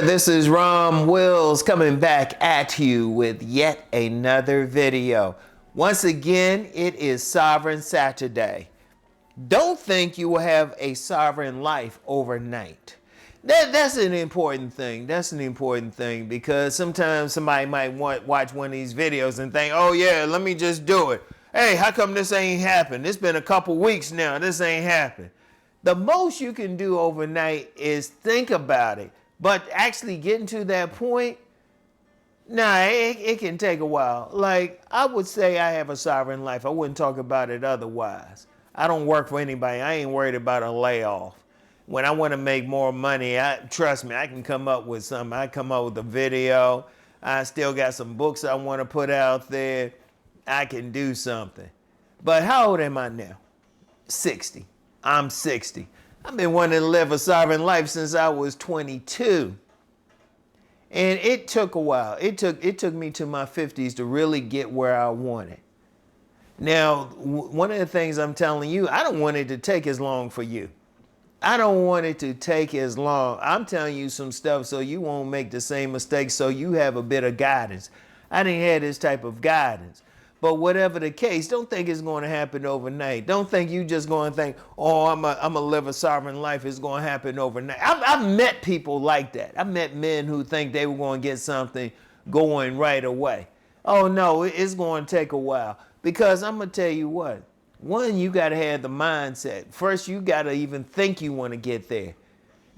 This is RomWills coming back at you with yet another video. Once again, it is Sovereign Saturday. Don't think you will have a sovereign life overnight. That's an important thing. That's an important thing because sometimes somebody might watch one of these videos and think, oh yeah, let me just do it. Hey, how come this ain't happened? It's been a couple weeks now. This ain't happened. The most you can do overnight is think about it. But actually getting to that point, it can take a while. Like, I would say I have a sovereign life. I wouldn't talk about it otherwise. I don't work for anybody. I ain't worried about a layoff. When I want to make more money, trust me, I can come up with something. I come up with a video. I still got some books I want to put out there. I can do something. But how old am I now? 60. I'm 60. I've been wanting to live a sovereign life since I was 22. And it took a while. It took me to my 50s to really get where I wanted. Now, one of the things I'm telling you, I don't want it to take as long for you. I don't want it to take as long. I'm telling you some stuff so you won't make the same mistakes, so you have a bit of guidance. I didn't have this type of guidance. But whatever the case, don't think it's going to happen overnight. Don't think you just going to think, oh, I'm going to live a sovereign life. It's going to happen overnight. I've met people like that. I've met men who think they were going to get something going right away. Oh, no, it's going to take a while. Because I'm going to tell you what. One, you got to have the mindset. First, you got to even think you want to get there.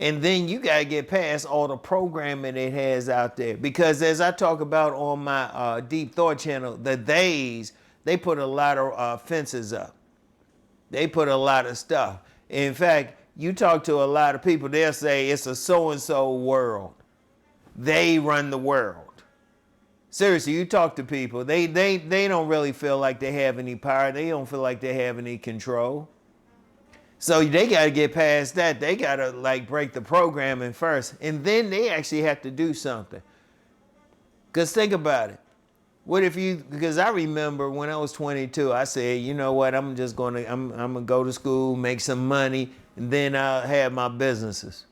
And then you got to get past all the programming it has out there. Because as I talk about on my Deep Thought channel, they put a lot of fences up. They put a lot of stuff. In fact, you talk to a lot of people, they'll say it's a so-and-so world. They run the world. Seriously, you talk to people, they don't really feel like they have any power. They don't feel like they have any control. So they got to get past that. They got to break the programming first. And then they actually have to do something. Because think about it. What if because I remember when I was 22, I said, you know what, I'm going to go to school, make some money, and then I'll have my businesses.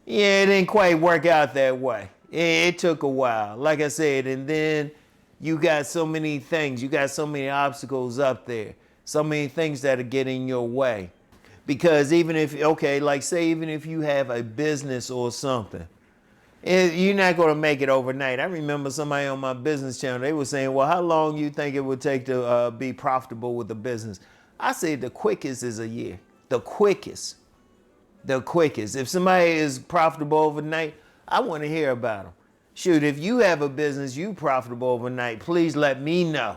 Yeah, it didn't quite work out that way. It took a while, like I said, and then you got so many things. You got so many obstacles up there. So many things that are getting in your way. Because even if you have a business or something, you're not going to make it overnight. I remember somebody on my business channel, they were saying, well, how long you think it would take to be profitable with the business? I said the quickest is a year. The quickest. The quickest. If somebody is profitable overnight, I want to hear about them. Shoot, if you have a business, you profitable overnight, please let me know.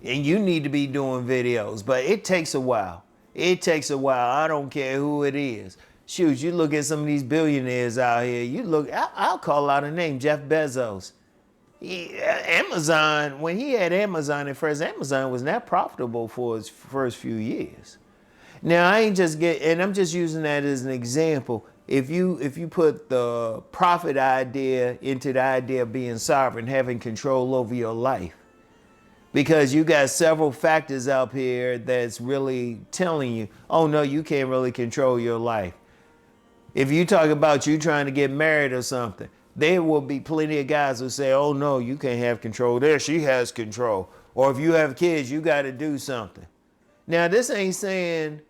And you need to be doing videos, but it takes a while. It takes a while. I don't care who it is. Shoot, you look at some of these billionaires out here. I'll call out a name, Jeff Bezos. Amazon, when he had Amazon at first, Amazon was not profitable for his first few years. Now, I'm just using that as an example. If you put the profit idea into the idea of being sovereign, having control over your life, because you got several factors up here that's really telling you, oh no, you can't really control your life. If you talk about you trying to get married or something, there will be plenty of guys who say, oh no, you can't have control there, she has control. Or if you have kids, you got to do something. Now this ain't saying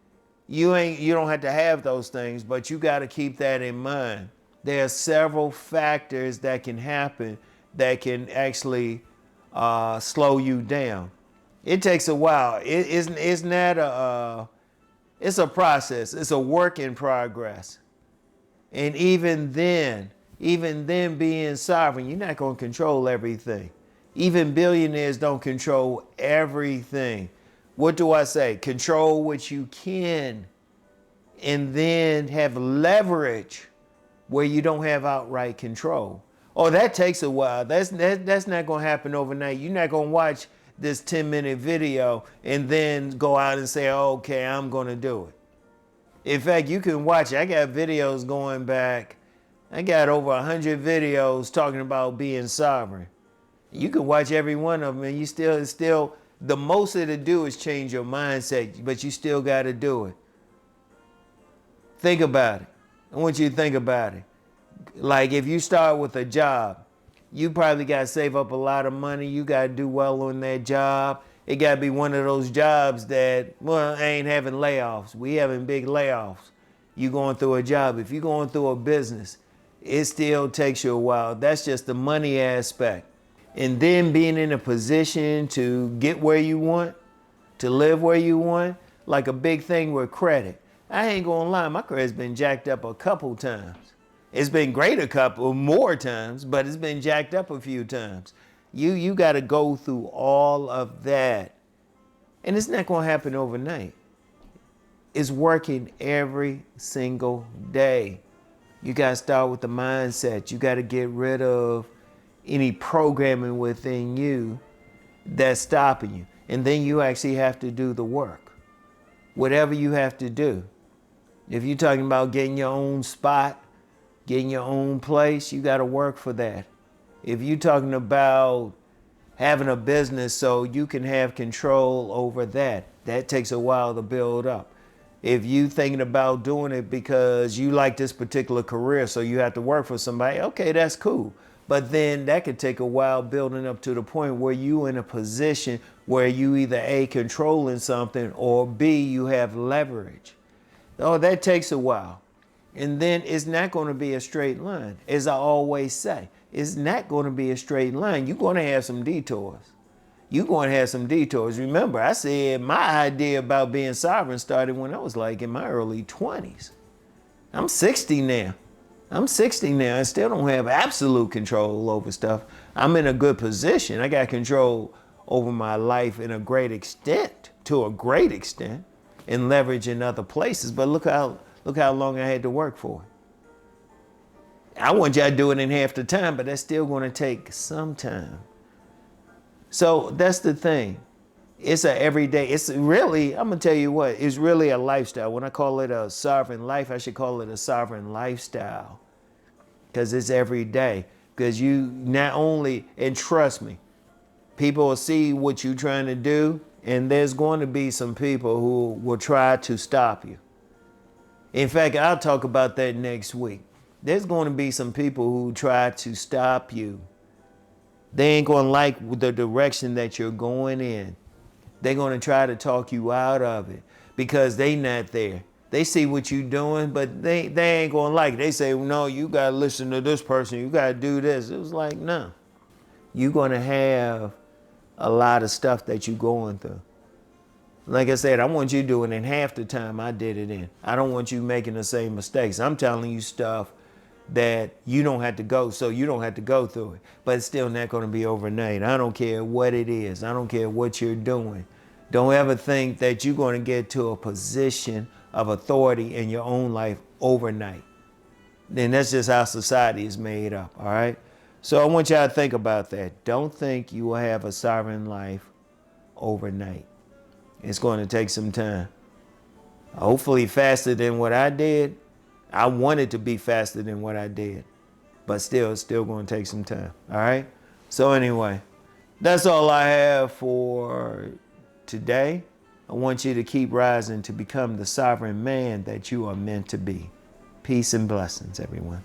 you don't have to have those things, but you got to keep that in mind. There are several factors that can happen that can actually slow you down. It takes a while. It's a process. It's a work in progress. And even then being sovereign, you're not going to control everything. Even billionaires don't control everything. What do I say? Control what you can, and then have leverage where you don't have outright control. Oh, that takes a while. That's not going to happen overnight. You're not going to watch this 10-minute video and then go out and say, oh, okay, I'm going to do it. In fact, you can watch. I got videos going back. I got over 100 videos talking about being sovereign. You can watch every one of them, and you still the most it'll do is change your mindset, but you still got to do it. Think about it. I want you to think about it. Like if you start with a job, you probably got to save up a lot of money. You got to do well on that job. It got to be one of those jobs that, well, ain't having layoffs. We having big layoffs. You going through a job. If you going through a business, it still takes you a while. That's just the money aspect. And then being in a position to get where you want, to live where you want, like a big thing with credit. I ain't gonna lie, my credit's been jacked up a couple times. It's been great a couple more times, but it's been jacked up a few times. You got to go through all of that. And it's not going to happen overnight. It's working every single day. You got to start with the mindset. You got to get rid of any programming within you that's stopping you. And then you actually have to do the work. Whatever you have to do. If you're talking about getting your own spot, getting your own place, you got to work for that. If you're talking about having a business so you can have control over that, that takes a while to build up. If you thinking about doing it because you like this particular career so you have to work for somebody, okay, that's cool. But then that could take a while building up to the point where you in a position where you either A, controlling something, or B, you have leverage. Oh, that takes a while. And then it's not going to be a straight line. As I always say, it's not going to be a straight line. You're going to have some detours. You're going to have some detours. Remember, I said my idea about being sovereign started when I was like in my early 20s. I'm 60 now. I'm 60 now. I still don't have absolute control over stuff. I'm in a good position. I got control over my life in a great extent, to a great extent, and leverage in other places. But look how long I had to work for it. I want y'all to do it in half the time, but that's still going to take some time. So that's the thing. It's a everyday, it's really, I'm going to tell you what, it's really a lifestyle. When I call it a sovereign life, I should call it a sovereign lifestyle. Because it's every day. Because you not only, and trust me, people will see what you're trying to do, and there's going to be some people who will try to stop you. In fact, I'll talk about that next week. There's going to be some people who try to stop you. They ain't going to like the direction that you're going in. They're going to try to talk you out of it because they not there. They see what you're doing, but they ain't going to like it. They say, no, you got to listen to this person. You got to do this. It was like, no. You're going to have a lot of stuff that you're going through. Like I said, I want you doing it in half the time I did it in. I don't want you making the same mistakes. I'm telling you stuff that you don't have to go, so you don't have to go through it. But it's still not going to be overnight. I don't care what it is. I don't care what you're doing. Don't ever think that you're going to get to a position of authority in your own life overnight. Then that's just how society is made up, all right? So I want y'all to think about that. Don't think you will have a sovereign life overnight. It's going to take some time. Hopefully faster than what I did. I want it to be faster than what I did. But still, it's still going to take some time. All right? So anyway, that's all I have for today. I want you to keep rising to become the sovereign man that you are meant to be. Peace and blessings, everyone.